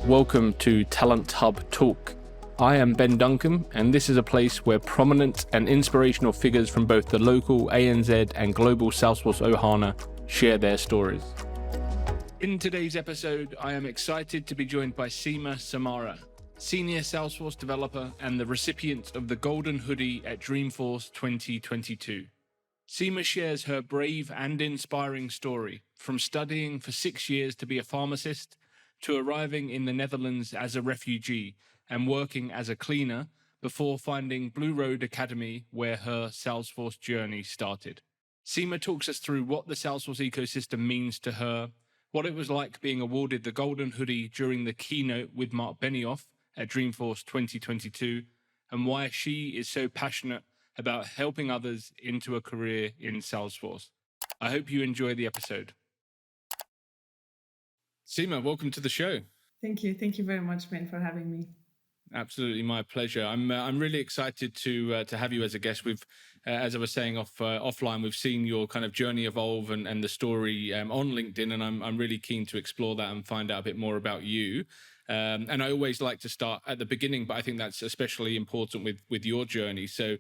Welcome to Talent Hub Talk. I am Ben Duncan, and this is a place where prominent and inspirational figures from both the local ANZ and global Salesforce Ohana share their stories. In today's episode, I am excited to be joined by Sima Samara, Senior Salesforce Developer and the recipient of the Golden Hoodie at Dreamforce 2022. Sima shares her brave and inspiring story, from studying for 6 years to be a pharmacist, to arriving in the Netherlands as a refugee and working as a cleaner before finding Blue Road Academy, where her Salesforce journey started. Sima talks us through what the Salesforce ecosystem means to her, what it was like being awarded the Golden Hoodie during the keynote with Marc Benioff at Dreamforce 2022, and why she is so passionate about helping others into a career in Salesforce. I hope you enjoy the episode. Sima, welcome to the show. Thank you. Thank you very much, Ben, for having me. Absolutely, my pleasure. I'm really excited to have you as a guest. We've, as I was saying offline, we've seen your kind of journey evolve and the story on LinkedIn, and I'm really keen to explore that and find out a bit more about you. And I always like to start at the beginning, but I think that's especially important with your journey. So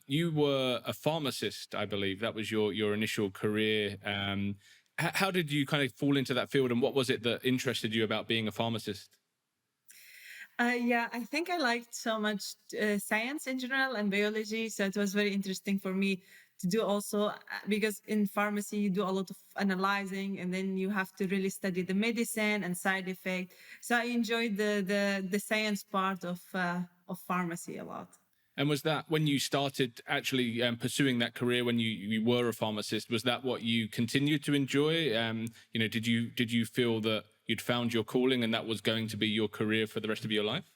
you were a pharmacist, I believe. That was your initial career. How did you kind of fall into that field, and what was it that interested you about being a pharmacist? I think I liked so much science in general and biology. So it was very interesting for me to do also, because in pharmacy, you do a lot of analyzing, and then you have to really study the medicine and side effect. So I enjoyed the science part of pharmacy a lot. And was that when you started actually pursuing that career, when you were a pharmacist, was that what you continued to enjoy? Did you feel that you'd found your calling and that was going to be your career for the rest of your life?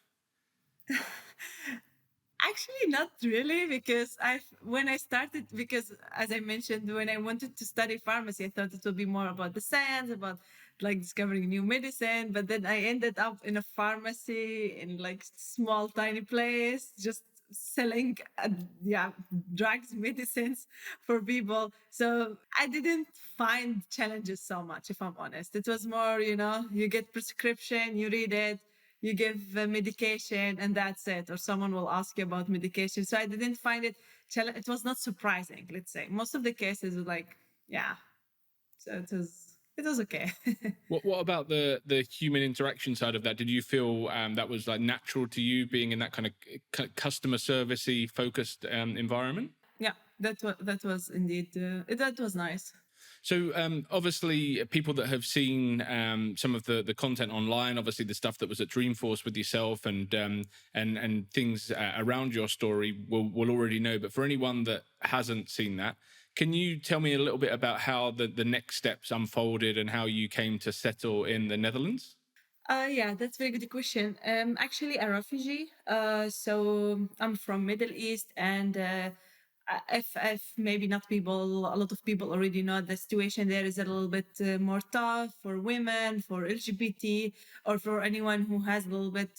Actually, not really, because when I started, because as I mentioned, when I wanted to study pharmacy, I thought it would be more about the science, about like discovering new medicine. But then I ended up in a pharmacy in like small, tiny place, just selling drugs, medicines for people. So I didn't find challenges so much, if I'm honest. It was more, you get prescription, you read it, you give medication, and that's it. Or someone will ask you about medication. So I didn't find it challenge. It was not surprising, let's say. Most of the cases were like, so it was okay. What about the human interaction side of that? Did you feel that was like natural to you, being in that kind of customer servicey focused environment? Yeah, that was indeed that was nice. So obviously, people that have seen some of the content online, obviously the stuff that was at Dreamforce with yourself and things around your story will already know. But for anyone that hasn't seen that, can you tell me a little bit about how the next steps unfolded and how you came to settle in the Netherlands? That's a very good question. Actually, a refugee. So I'm from Middle East, and if maybe not people, a lot of people already know the situation there is a little bit more tough for women, for LGBT, or for anyone who has a little bit,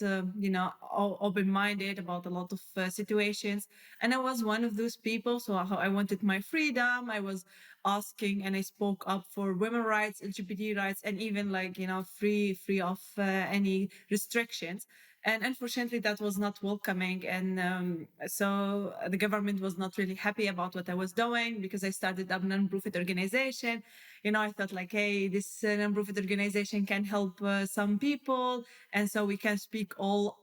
open-minded about a lot of situations. And I was one of those people. So I wanted my freedom. I was asking, and I spoke up for women rights, LGBT rights, and even free of any restrictions. And unfortunately, that was not welcoming. And so the government was not really happy about what I was doing, because I started a non-profit organization. I thought like, hey, this non-profit organization can help some people. And so we can speak all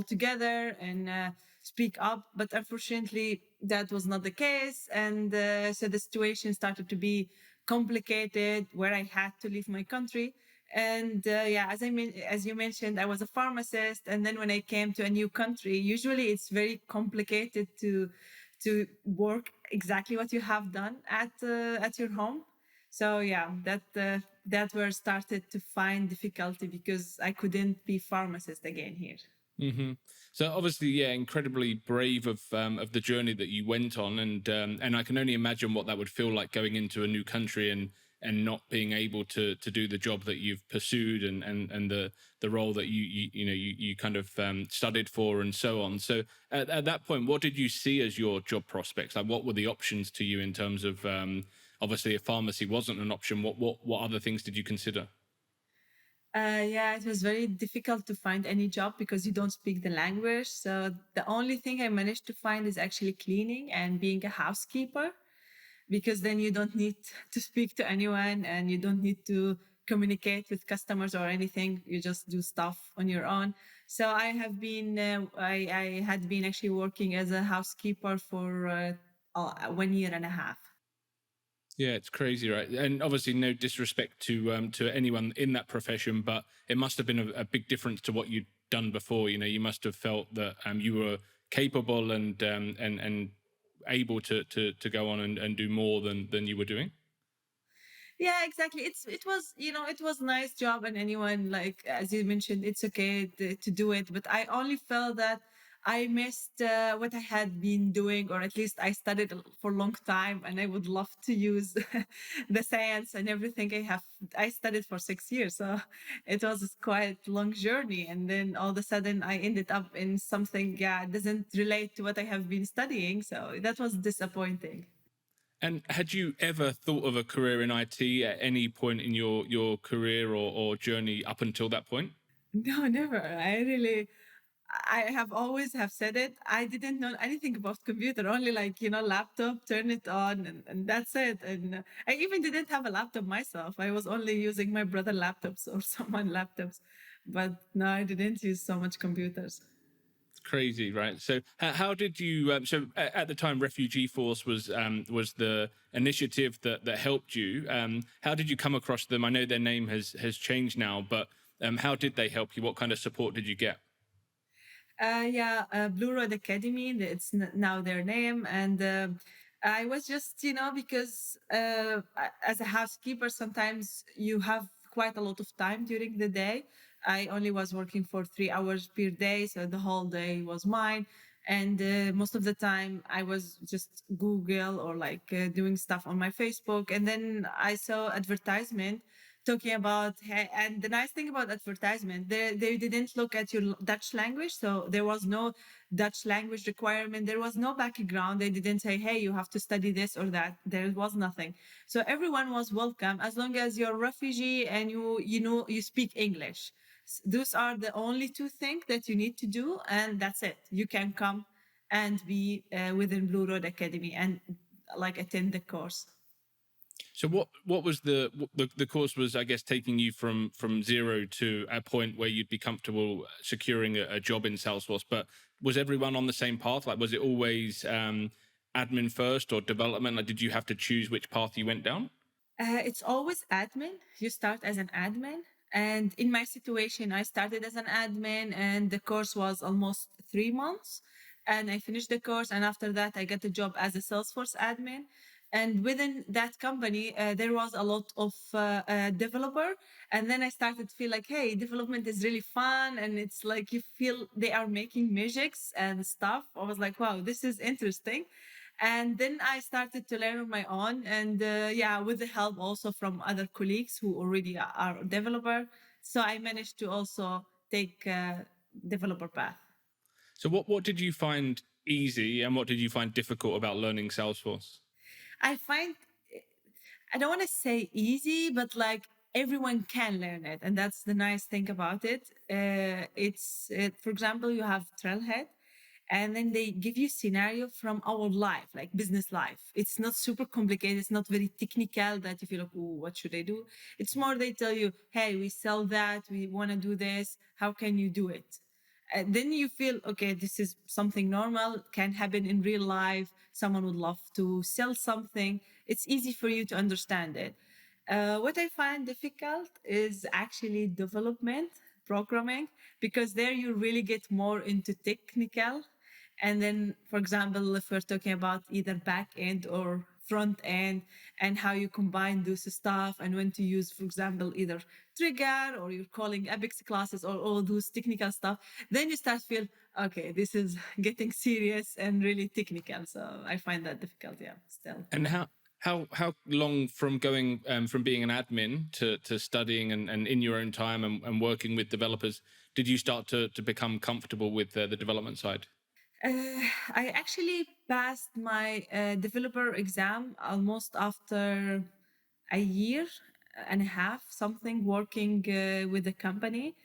together and speak up. But unfortunately, that was not the case. And so the situation started to be complicated, where I had to leave my country. And as you mentioned, I was a pharmacist, and then when I came to a new country, usually it's very complicated to work exactly what you have done at your home. So that where started to find difficulty, because I couldn't be pharmacist again here. Mm-hmm. So obviously, incredibly brave of the journey that you went on, and I can only imagine what that would feel like going into a new country and not being able to do the job that you've pursued and the role that you kind of studied for and so on. So at that point, what did you see as your job prospects? Like, what were the options to you in terms of obviously if pharmacy wasn't an option, what other things did you consider? Yeah, it was very difficult to find any job because you don't speak the language. So the only thing I managed to find is actually cleaning and being a housekeeper, because then you don't need to speak to anyone and you don't need to communicate with customers or anything. You just do stuff on your own. So I had been actually working as a housekeeper for 1 year and a half. Yeah, it's crazy, right? And obviously, no disrespect to anyone in that profession, but it must have been a big difference to what you'd done before. You know, you must have felt that you were capable and able to go on and do more than you were doing. Yeah, exactly. It was, it was nice job, and anyone, like as you mentioned, it's okay to do it. But I only felt that I missed what I had been doing, or at least I studied for a long time, and I would love to use the science and everything I studied for 6 years, so it was quite long journey. And then all of a sudden, I ended up in something, yeah, doesn't relate to what I have been studying. So that was disappointing. And had you ever thought of a career in IT at any point in your career or journey up until that point? No, never. I have always have said it. I didn't know anything about computer, only like, laptop, turn it on, and that's it. And I even didn't have a laptop myself. I was only using my brother laptops or someone laptops. But no, I didn't use so much computers. Crazy, right? So how did you at the time Refugee Force was the initiative that helped you. How did you come across them? I know their name has changed now, but how did they help you? What kind of support did you get? Yeah, Blue Road Academy. It's now their name, and I was just, because as a housekeeper, sometimes you have quite a lot of time during the day. I only was working for 3 hours per day, so the whole day was mine. And most of the time, I was just Google or like doing stuff on my Facebook, and then I saw advertisement talking about, hey, and the nice thing about advertisement, they didn't look at your Dutch language, so there was no Dutch language requirement, there was no background, they didn't say, hey, you have to study this or that, there was nothing. So everyone was welcome as long as you're a refugee and you speak English. Those are the only two things that you need to do, and that's it. You can come and be within Blue Road Academy and like attend the course. So what was the course was, I guess, taking you from zero to a point where you'd be comfortable securing a job in Salesforce. But was everyone on the same path? Like, was it always admin first or development? Like, did you have to choose which path you went down? It's always admin. You start as an admin. And in my situation, I started as an admin, and the course was almost 3 months. And I finished the course. And after that, I got a job as a Salesforce admin. And within that company, there was a lot of developer. And then I started to feel like, hey, development is really fun. And it's like you feel they are making magics and stuff. I was like, wow, this is interesting. And then I started to learn on my own, and yeah, with the help also from other colleagues who already are developer. So I managed to also take developer path. So what did you find easy and what did you find difficult about learning Salesforce? I find, I don't want to say easy, but like everyone can learn it, and that's the nice thing about it. For example, you have Trailhead, and then they give you scenario from our life, like business life. It's not super complicated. It's not very technical that you feel like, oh, what should I do? It's more they tell you, hey, we sell that, we want to do this. How can you do it? Then you feel, okay, this is something normal, can happen in real life. Someone would love to sell something. It's easy for you to understand it. What I find difficult is actually development, programming, because there you really get more into technical. And then, for example, if we're talking about either back end or front end and how you combine those stuff and when to use, for example, either trigger or you're calling Apex classes or all those technical stuff, then you start feel, okay, this is getting serious and really technical. So I find that difficult, yeah, still. And how long from going from being an admin to studying and in your own time and working with developers did you start to become comfortable with the development side? I actually passed my developer exam almost after a year. and a half, something, working with the company.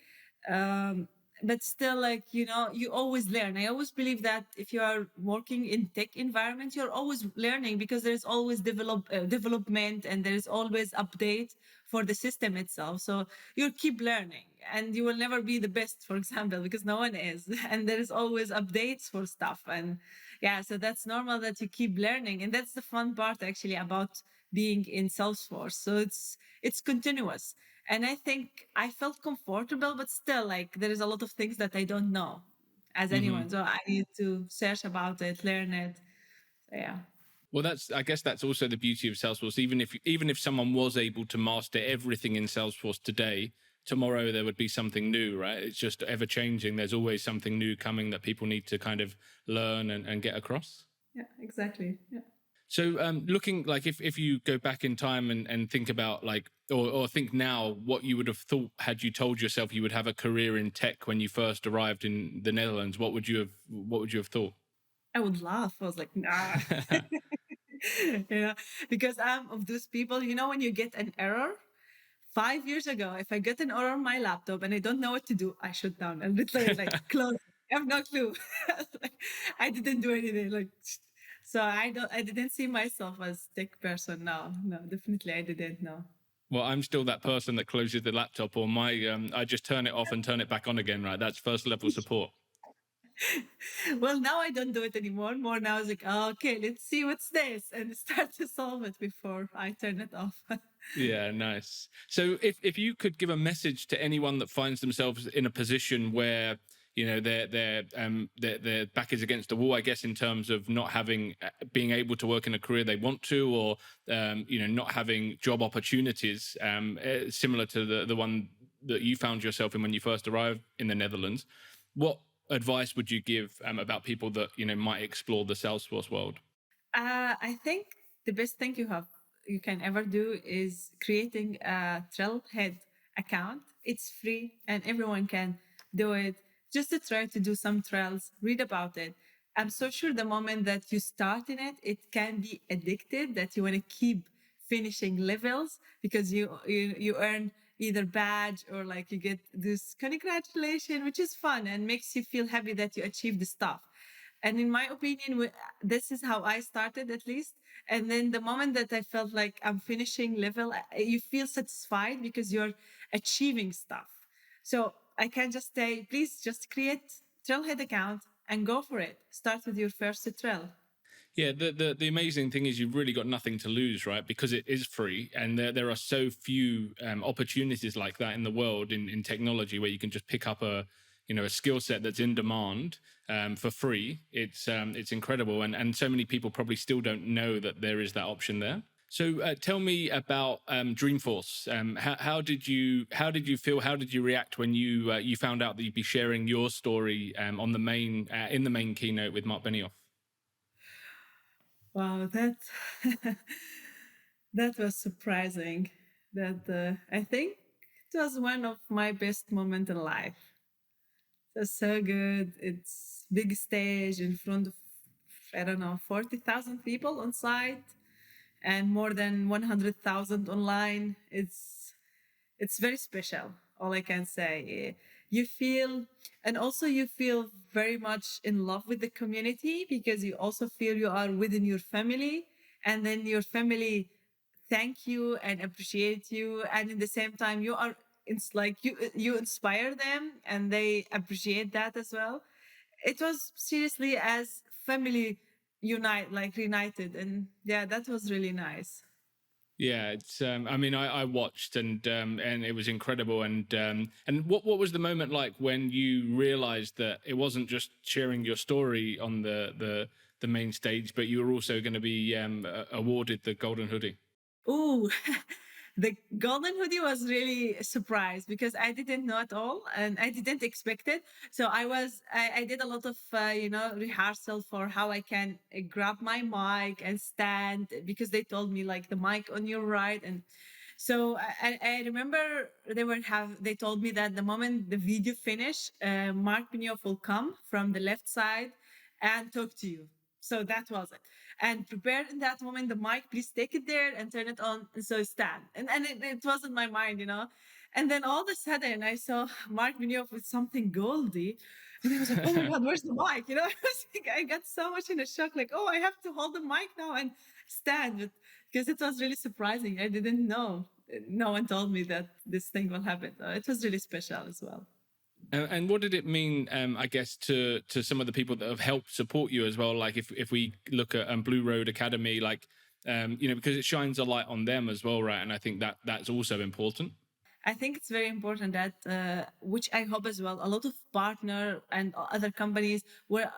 Um, but still, like, you always learn. I always believe that if you are working in tech environment, you're always learning, because there's always development, and there's always update for the system itself. So you'll keep learning, and you will never be the best, for example, because no one is. And there is always updates for stuff. And yeah, so that's normal that you keep learning. And that's the fun part actually about being in Salesforce. So it's continuous. And I think I felt comfortable, but still, like, there is a lot of things that I don't know as anyone. So I need to search about it, learn it. So, yeah. Well, I guess that's also the beauty of Salesforce. Even if someone was able to master everything in Salesforce today, tomorrow there would be something new, right? It's just ever changing. There's always something new coming that people need to kind of learn and get across. Yeah, exactly. Yeah. So looking, like, if you go back in time and think about, like, or think now what you would have thought had you told yourself you would have a career in tech when you first arrived in the Netherlands, what would you have thought? I would laugh. I was like, nah. Because I'm of those people, when you get an error. 5 years ago, if I get an error on my laptop and I don't know what to do, I shut down and literally like close. I have no clue. Like, I didn't do anything. Like, so I didn't see myself as tech person. No, definitely I didn't. No. Well, I'm still that person that closes the laptop, or I just turn it off and turn it back on again, right? That's first level support. Well, now I don't do it anymore. More now is like, oh, okay, let's see what's this, and start to solve it before I turn it off. Yeah, nice. So if you could give a message to anyone that finds themselves in a position where, their back is against the wall, I guess, in terms of not having being able to work in a career they want to, or not having job opportunities similar to the one that you found yourself in when you first arrived in the Netherlands, what advice would you give about people that might explore the Salesforce world? I think the best thing you can ever do is creating a Trailhead account. It's free and everyone can do it. Just to try to do some trails, read about it. I'm so sure the moment that you start in it, it can be addicted, that you want to keep finishing levels, because you earn either badge, or like you get this congratulation, which is fun and makes you feel happy that you achieved the stuff. And in my opinion, this is how I started, at least. And then the moment that I felt like I'm finishing level, you feel satisfied because you're achieving stuff. So I can just say, please just create Trailhead account and go for it. Start with your first trail. Yeah, the amazing thing is you've really got nothing to lose, right? Because it is free, and there are so few opportunities like that in the world in technology, where you can just pick up a skill set that's in demand for free. It's incredible, and so many people probably still don't know that there is that option there. So tell me about Dreamforce. How did you feel? How did you react when you found out that you'd be sharing your story on the main keynote with Marc Benioff? Wow, that was surprising. That I think it was one of my best moments in life. It was so good. It's big stage in front of, I don't know, 40,000 people on site and more than 100,000 online. It's very special. All I can say. You feel, and also you feel very much in love with the community, because you also feel you are within your family, and then your family thank you and appreciate you, and in the same time it's like you inspire them and they appreciate that as well. It was seriously as family reunited, and yeah, that was really nice. Yeah, it's. I mean, I watched and it was incredible. And what was the moment like when you realized that it wasn't just sharing your story on the main stage, but you were also going to be awarded the Golden Hoodie? Ooh, the Golden Hoodie was really a surprise, because I didn't know at all and I didn't expect it. So I did a lot of, rehearsal for how I can grab my mic and stand, because they told me like the mic on your right. And so I remember they told me that the moment the video finish, Marc Benioff will come from the left side and talk to you. So that was it. And prepare in that moment the mic, please take it there and turn it on. And so stand. And it wasn't my mind, And then all of a sudden I saw Marc Benioff with something goldy. And I was like, oh my God, where's the mic? I was like, I got so much in a shock, like, oh, I have to hold the mic now and stand. Because it was really surprising. I didn't know. No one told me that this thing will happen. It was really special as well. And what did it mean, I guess, to some of the people that have helped support you as well? Like if we look at Blue Road Academy, like, because it shines a light on them as well, right? And I think that's also important. I think it's very important that, which I hope as well, a lot of partner and other companies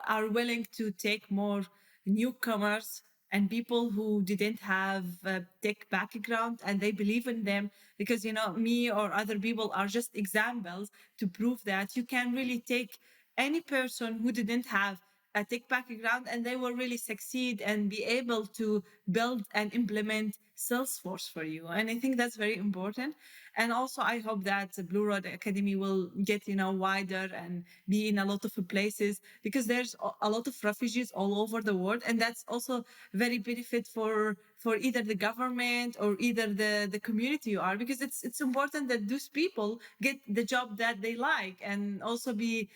are willing to take more newcomers and people who didn't have a tech background, and they believe in them because, me or other people are just examples to prove that you can really take any person who didn't have a tech background and they will really succeed and be able to build and implement Salesforce for you. And I think that's very important. And also I hope that the Blue Road Academy will get, wider and be in a lot of places, because there's a lot of refugees all over the world. And that's also very benefit for either the government or either the community you are, because it's important that those people get the job that they like and also be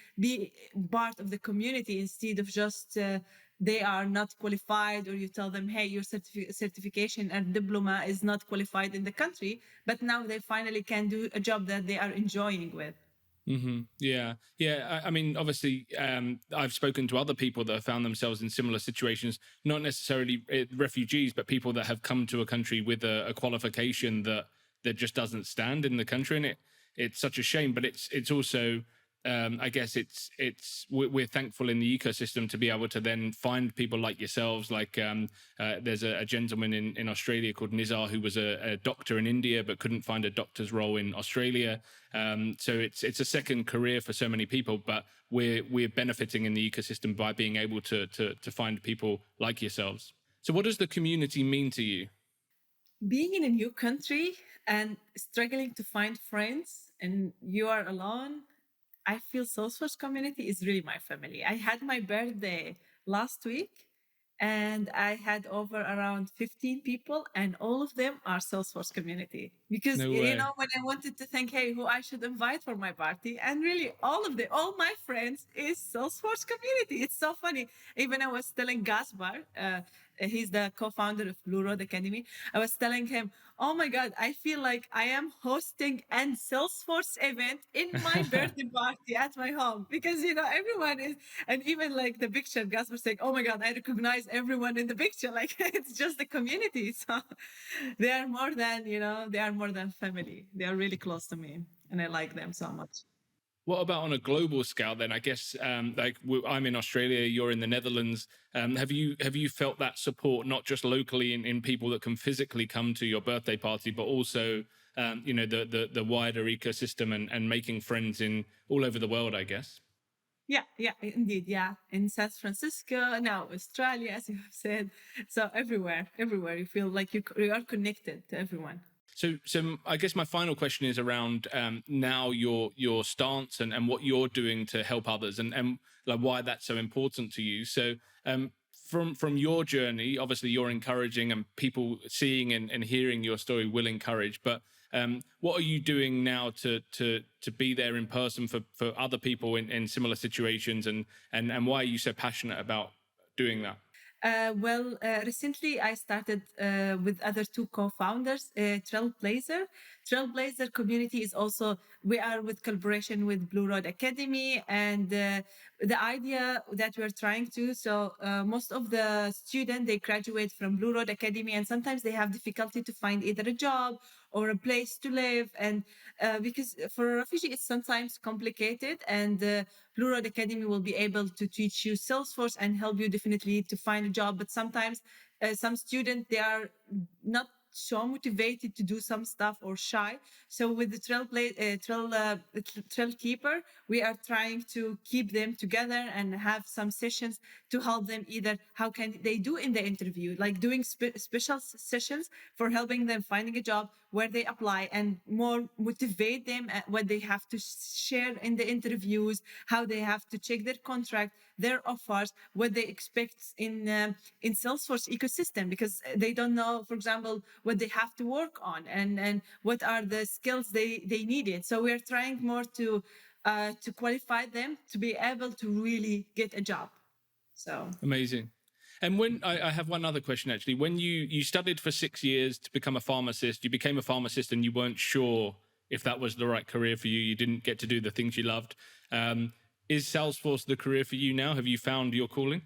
part of the community, instead of just they are not qualified, or you tell them, hey, your certification and diploma is not qualified in the country, but now they finally can do a job that they are enjoying with. Mm-hmm. Yeah. I mean, obviously, I've spoken to other people that have found themselves in similar situations, not necessarily refugees, but people that have come to a country with a qualification that just doesn't stand in the country. And it's such a shame, but it's also, I guess we're thankful in the ecosystem to be able to then find people like yourselves. Like there's a gentleman in Australia called Nizar, who was a doctor in India but couldn't find a doctor's role in Australia. So it's a second career for so many people, but we're benefiting in the ecosystem by being able to find people like yourselves. So what does the community mean to you? Being in a new country and struggling to find friends and you are alone, I feel Salesforce community is really my family. I had my birthday last week and I had over around 15 people, and all of them are Salesforce community. Because, No way. when I wanted to think, hey, who I should invite for my party, and really all my friends is Salesforce community. It's so funny. Even I was telling Gaspar, he's the co-founder of Blue Road Academy. I was telling him, oh my God, I feel like I am hosting an Salesforce event in my birthday party at my home, because, everyone is, and even like the picture, Gaspar saying, oh my God, I recognize everyone in the picture. Like it's just the community. So they are more than family. They are really close to me and I like them so much. What about on a global scale then? I guess I'm in Australia, you're in the Netherlands. Have you felt that support, not just locally in people that can physically come to your birthday party, but also the wider ecosystem and making friends in all over the world, I guess? Yeah, indeed. Yeah. In San Francisco, now Australia, as you have said. So everywhere you feel like you are connected to everyone. So I guess my final question is around now your stance and what you're doing to help others and like why that's so important to you. So from your journey, obviously you're encouraging, and people seeing and hearing your story will encourage. But what are you doing now to be there in person for other people in similar situations, and why are you so passionate about doing that? Recently I started with other two co-founders, Trailblazer. Trailblazer community is also, we are with collaboration with Blue Road Academy, and the idea that we're trying to, most of the students, they graduate from Blue Road Academy, and sometimes they have difficulty to find either a job or a place to live. And because for a refugee, it's sometimes complicated, and Blue Road Academy will be able to teach you Salesforce and help you definitely to find a job. But sometimes some students, they are not so motivated to do some stuff or shy. So with the Trail Keeper, we are trying to keep them together and have some sessions to help them either how can they do in the interview, like doing special sessions for helping them finding a job, where they apply, and more motivate them at what they have to share in the interviews, how they have to check their contract, their offers, what they expect in Salesforce ecosystem, because they don't know, for example, what they have to work on and what are the skills they needed. So we're trying more to qualify them to be able to really get a job. So amazing. And when I have one other question, actually, when you studied for 6 years to become a pharmacist, you became a pharmacist and you weren't sure if that was the right career for you. You didn't get to do the things you loved. Is Salesforce the career for you now? Have you found your calling?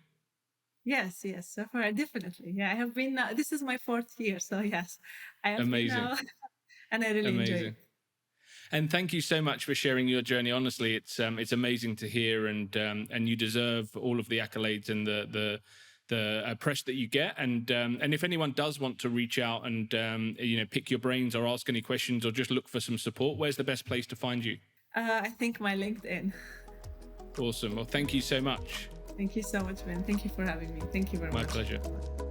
Yes, so far, definitely. Yeah, I have been, this is my 4th year. So yes, I have Amazing. been now, and I really enjoy it. And thank you so much for sharing your journey. Honestly, it's amazing to hear, and you deserve all of the accolades and the press that you get. And if anyone does want to reach out and pick your brains or ask any questions or just look for some support, where's the best place to find you? I think my LinkedIn. Awesome. Well, thank you so much. Thank you so much, Ben. Thank you for having me. Thank you very much. My pleasure.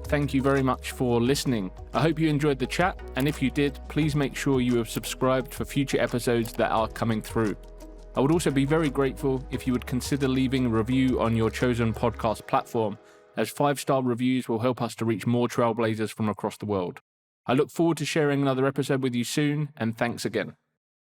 Thank you very much for listening. I hope you enjoyed the chat, and if you did, please make sure you have subscribed for future episodes that are coming through. I would also be very grateful if you would consider leaving a review on your chosen podcast platform, as 5-star reviews will help us to reach more trailblazers from across the world. I look forward to sharing another episode with you soon, and thanks again.